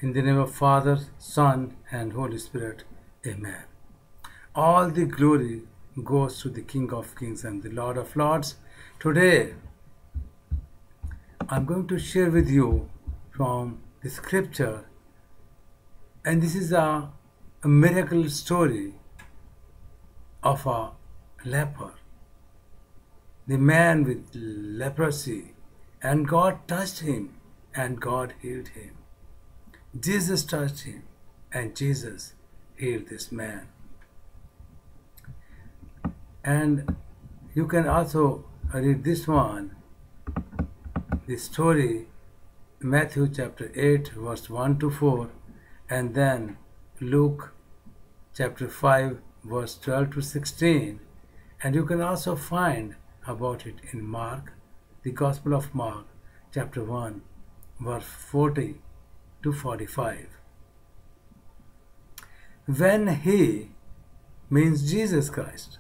In the name of Father, Son, and Holy Spirit. Amen. All the glory goes to the King of Kings and the Lord of Lords. Today, I'm going to share with you from the scripture, and this is a miracle story of a leper, the man with leprosy, and God touched him and God healed him. Jesus touched him and Jesus healed this man. And you can also read this one, the story, Matthew chapter 8 verse 1 to 4, and then Luke chapter 5 verse 12 to 16. And you can also find about it in Mark, the Gospel of Mark chapter 1 verse 40 to 45. When he, means Jesus Christ,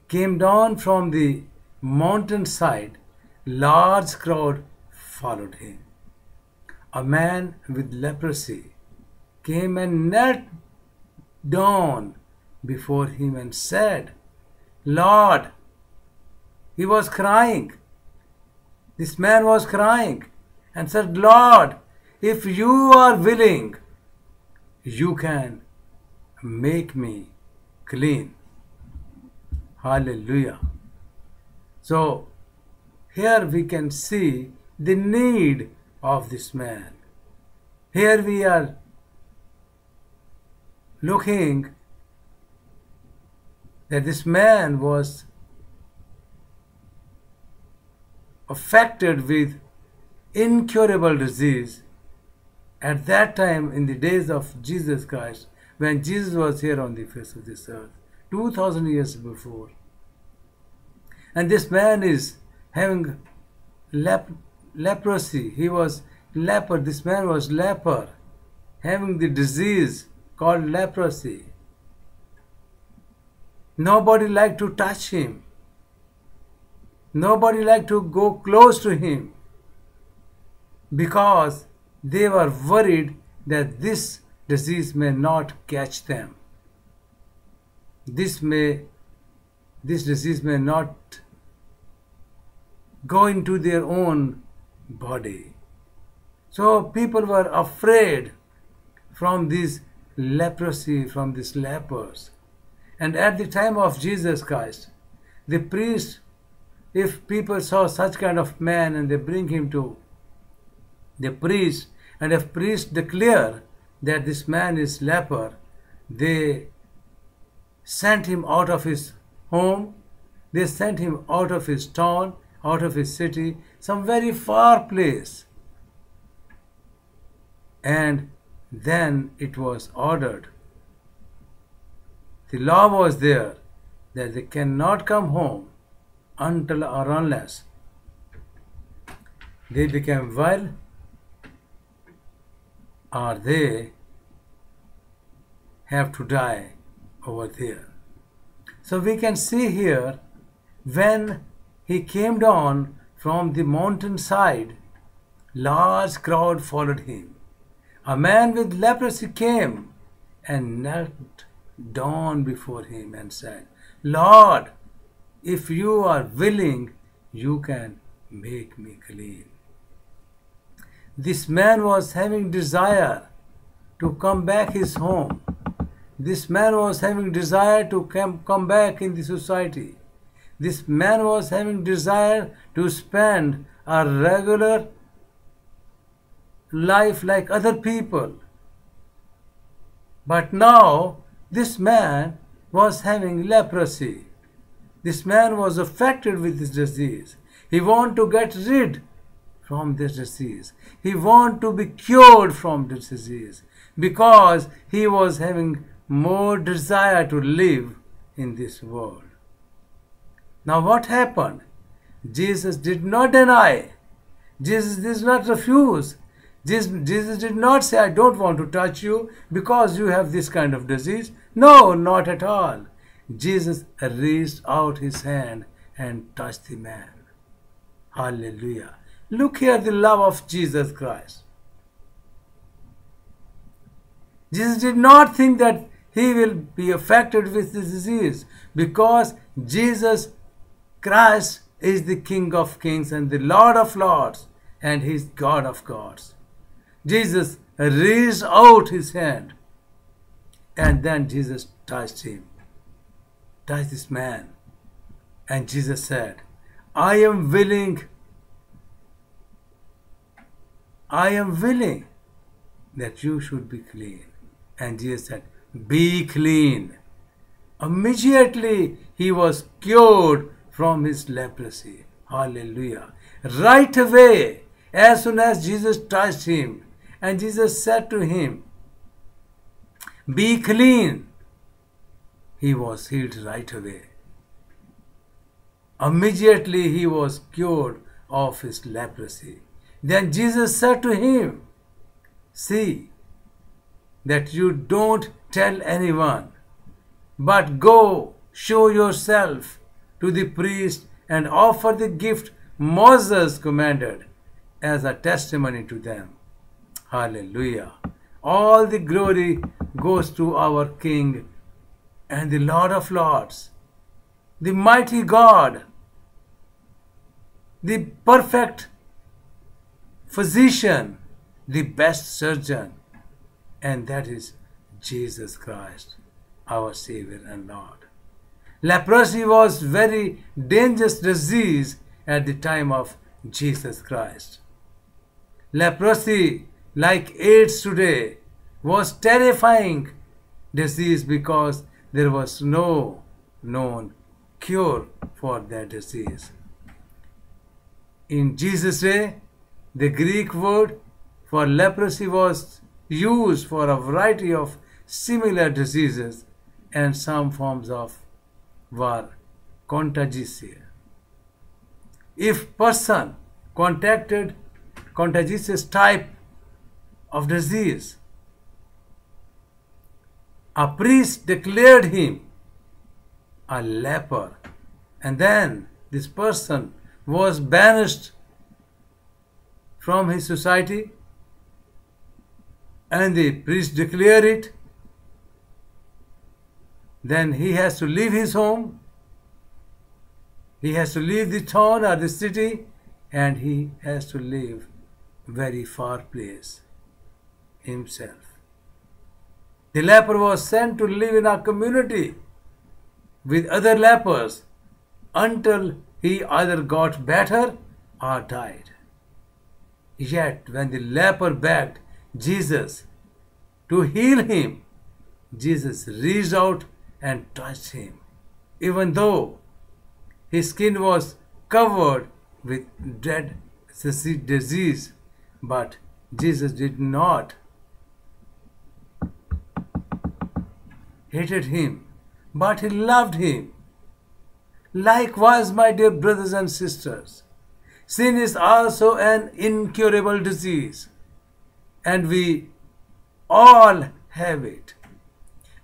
came down from the mountainside, large crowd followed him. A man with leprosy came and knelt down before him and said, Lord, he was crying. This man was crying and said, Lord, if you are willing, you can make me clean. Hallelujah. So here we can see the need of this man. Here we are looking that this man was affected with incurable disease at that time in the days of Jesus Christ, when Jesus was here on the face of this earth, 2000 years before. And this man is having leprosy. He was leper. This man was leper, having the disease called leprosy. Nobody liked to touch him. Nobody liked to go close to him because they were worried that this disease may not catch them. This disease may not go into their own body. So people were afraid from this leprosy, from these lepers. And at the time of Jesus Christ, the priest, if people saw such kind of man and they bring him to the priest, and if priest declare that this man is leper, they sent him out of his home, they sent him out of his town, out of his city, some very far place. And then it was ordered, the law was there, that they cannot come home until or unless they became well or they have to die over there. So we can see here, when he came down from the mountainside, large crowd followed him. A man with leprosy came and knelt down before him and said, Lord, if you are willing, you can make me clean. This man was having desire to come back his home. This man was having desire to come back in the society. This man was having desire to spend a regular life like other people. But now this man was having leprosy. This man was affected with this disease. He wanted to get rid from this disease. He wanted to be cured from this disease because he was having more desire to live in this world. Now what happened? Jesus did not deny. Jesus did not refuse. Jesus did not say, I don't want to touch you because you have this kind of disease. No, not at all. Jesus reached out his hand and touched the man. Hallelujah. Look here, the love of Jesus Christ. Jesus did not think that he will be affected with this disease, because Jesus Christ is the King of kings and the Lord of lords, and he is God of gods. Jesus reached out his hand, and then Jesus touched him, touched this man. And Jesus said, I am willing that you should be clean. And Jesus said, be clean. Immediately he was cured from his leprosy. Hallelujah. Right away, as soon as Jesus touched him, and Jesus said to him, be clean, he was healed right away. Immediately he was cured of his leprosy. Then Jesus said to him, see that you don't tell anyone, but go show yourself to the priest and offer the gift Moses commanded as a testimony to them. Hallelujah. All the glory goes to our King and the Lord of Lords, the mighty God, the perfect physician, the best surgeon, and that is Jesus Christ, our Savior and Lord. Leprosy was very dangerous disease at the time of Jesus Christ. Leprosy, like AIDS today, was terrifying disease because there was no known cure for that disease. In Jesus' day, the Greek word for leprosy was used for a variety of similar diseases, and some forms of were contagious. If person contacted contagious type of disease, a priest declared him a leper, and then this person was banished from his society, and the priest declared it. Then he has to leave his home, he has to leave the town or the city, and he has to live very far place himself. The leper was sent to live in a community with other lepers until he either got better or died. Yet when the leper begged Jesus to heal him, Jesus reached out and touched him, even though his skin was covered with dread disease. But Jesus did not hated him, but he loved him. Likewise, my dear brothers and sisters, sin is also an incurable disease, and we all have it.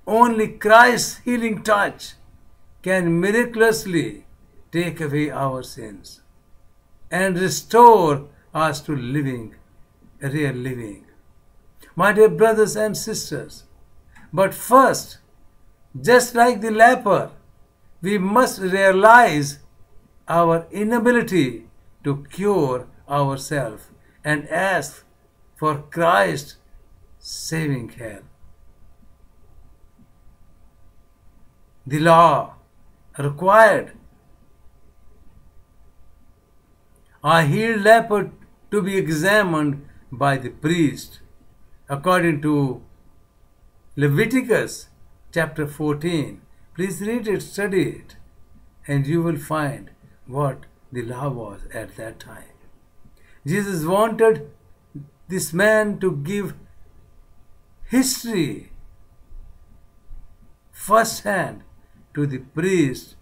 Only Christ's healing touch can miraculously take away our sins and restore us to living, real living. My dear brothers and sisters, but first, just like the leper, we must realize our inability to cure ourselves and ask for Christ's saving help. The law required a healed leper to be examined by the priest according to Leviticus chapter 14. Please read it, study it, and you will find what the law was at that time. Jesus wanted this man to give history first hand to the priest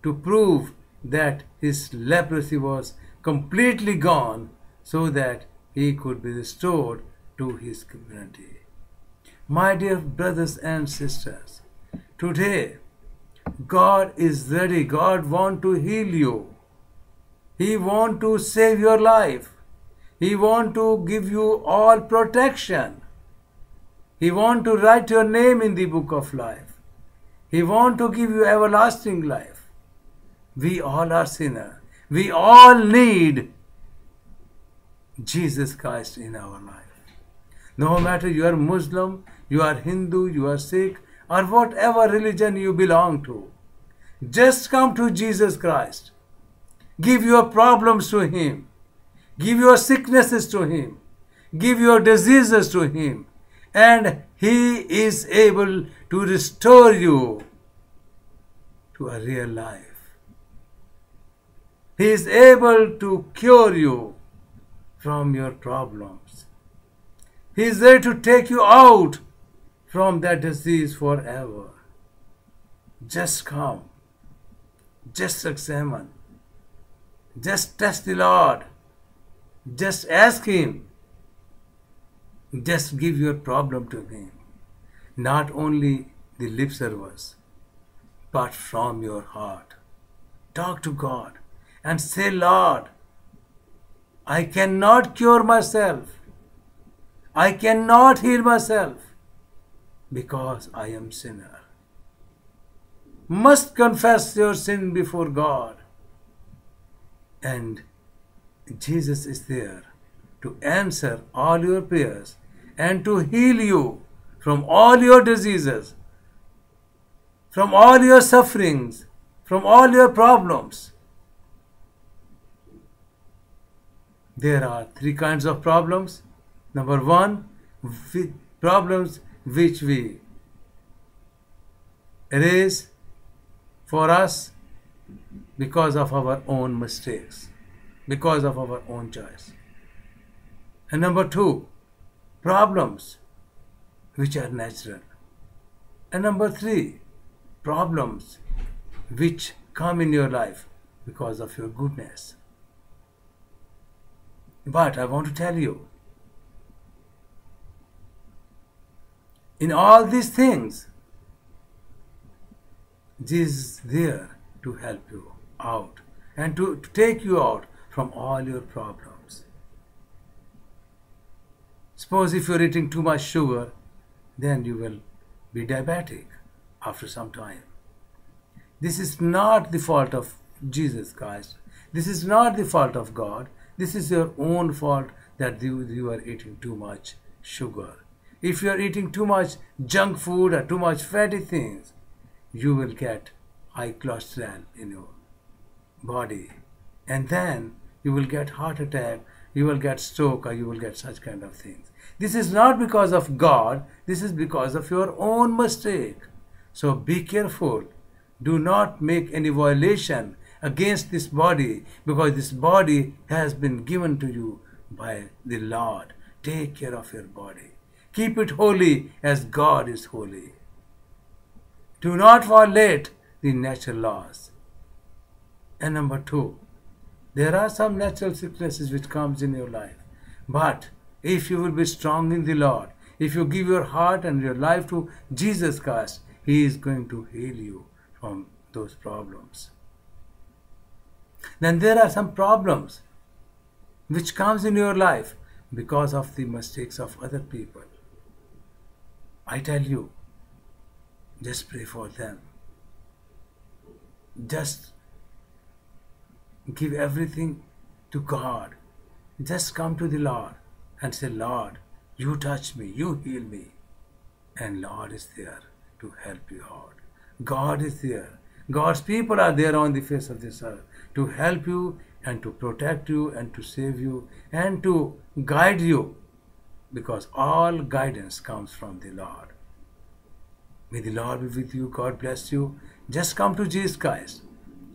to prove that his leprosy was completely gone, so that he could be restored to his community. My dear brothers and sisters, today God is ready. God wants to heal you. He wants to save your life. He wants to give you all protection. He wants to write your name in the book of life. He wants to give you everlasting life. We all are sinners. We all need Jesus Christ in our life. No matter you are Muslim, you are Hindu, you are Sikh, or whatever religion you belong to, just come to Jesus Christ. Give your problems to Him. Give your sicknesses to Him. Give your diseases to Him. And He is able to restore you to a real life. He is able to cure you from your problems. He is there to take you out from that disease forever. Just come. Just examine. Just test the Lord. Just ask Him. Just give your problem to Him. Not only the lip service, but from your heart. Talk to God and say, Lord, I cannot cure myself. I cannot heal myself because I am sinner. Must confess your sin before God. And Jesus is there to answer all your prayers and to heal you from all your diseases, from all your sufferings, from all your problems. There are three kinds of problems. Number one, problems which we erase for us because of our own mistakes, because of our own choice. And number two, problems which are natural. And number three, problems which come in your life because of your goodness. But I want to tell you, in all these things, Jesus is there to help you out and to take you out from all your problems. Suppose if you're eating too much sugar, then you will be diabetic after some time. This is not the fault of Jesus Christ. This is not the fault of God. This is your own fault that you are eating too much sugar. If you are eating too much junk food or too much fatty things, you will get high cholesterol in your body. And then you will get heart attack, you will get stroke, or you will get such kind of things. This is not because of God, this is because of your own mistake. So be careful. Do not make any violation against this body, because this body has been given to you by the Lord. Take care of your body. Keep it holy as God is holy. Do not violate the natural laws. And number two, there are some natural sicknesses which comes in your life. But if you will be strong in the Lord, if you give your heart and your life to Jesus Christ, He is going to heal you from those problems. Then there are some problems which comes in your life because of the mistakes of other people. I tell you, just pray for them. Just give everything to God. Just come to the Lord and say, Lord, you touch me, you heal me. And Lord is there to help you out. God is there. God's people are there on the face of this earth to help you and to protect you and to save you and to guide you, because all guidance comes from the Lord. May the Lord be with you. God bless you. Just come to Jesus Christ.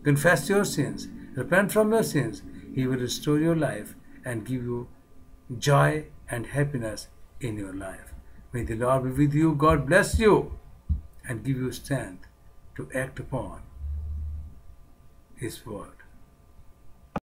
Confess your sins. Repent from your sins. He will restore your life and give you joy and happiness in your life. May the Lord be with you. God bless you and give you strength to act upon His word.